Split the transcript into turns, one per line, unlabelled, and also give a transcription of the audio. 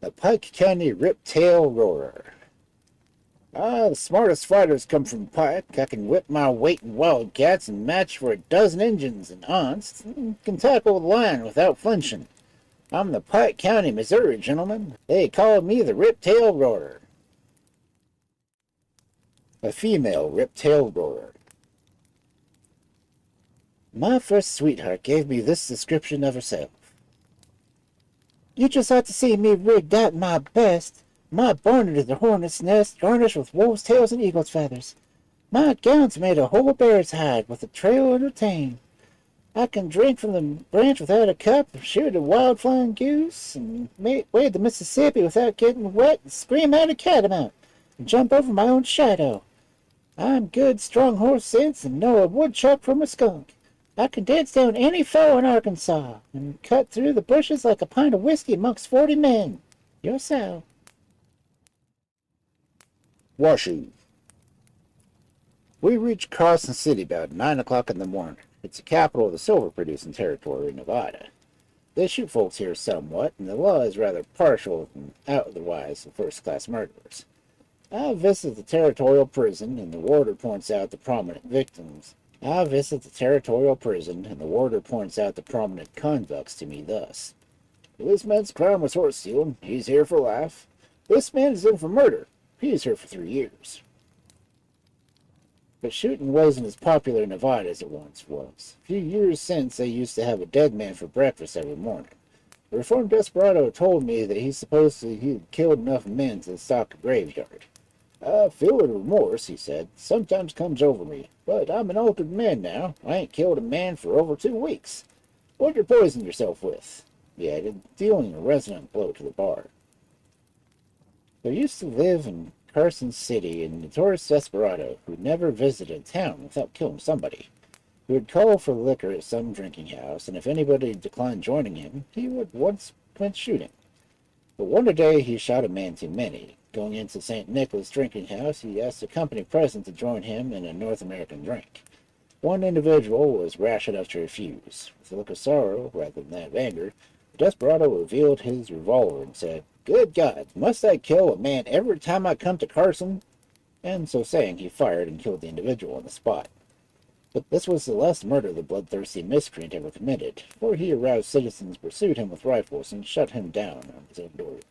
The Pike County Rip-Tail Roarer. The smartest fighters come from Pike. I can whip my weight in wildcats and match for a dozen Injuns and aunts. Can tackle the lion without flinching. I'm the Pike County, Missouri, gentlemen. They call me the Rip-Tail Roarer. A female Rip-Tail Roarer. My first sweetheart gave me this description of herself. You just ought to see me rigged out in my best. My bonnet is a hornet's nest garnished with wolf's tails and eagle's feathers. My gown's made of whole bear's hide with a trail and a tail. I can drink from the branch without a cup, shoot a wild flying goose, and wade the Mississippi without getting wet, and scream out a catamount, and jump over my own shadow. I'm good, strong horse sense, and know a woodchuck from a skunk. I can dance down any foe in Arkansas, and cut through the bushes like a pint of whiskey amongst 40 men. Yourself.
Washoe. We reached Carson City about 9 o'clock in the morning. It's the capital of the silver-producing territory of Nevada. They shoot folks here somewhat, and the law is rather partial and otherwise to first-class murderers. I visit the territorial prison, and the warder points out the prominent victims. I visit the territorial prison, and the warder points out the prominent convicts to me thus. This man's crime was horse stealing. He's here for life. This man is in for murder. He is here for 3 years. But shooting wasn't as popular in Nevada as it once was. A few years since, they used to have a dead man for breakfast every morning. A reformed desperado told me that he'd killed enough men to stock a graveyard. A feeling of remorse, he said, sometimes comes over me, but I'm an altered man now. I ain't killed a man for over 2 weeks. What'd you poison yourself with? He added, dealing a resonant blow to the bar. There used to live in Carson City a notorious desperado who never visited a town without killing somebody. He would call for liquor at some drinking house, and if anybody declined joining him, he would once went shooting. But one day he shot a man too many. Going into St. Nicholas drinking house, he asked the company present to join him in a North American drink. One individual was rash enough to refuse. With a look of sorrow, rather than that of anger, the desperado revealed his revolver and said, "Good God, must I kill a man every time I come to Carson?" And so saying, he fired and killed the individual on the spot. But this was the last murder the bloodthirsty miscreant ever committed, for he aroused citizens, pursued him with rifles, and shut him down on his own dooryard.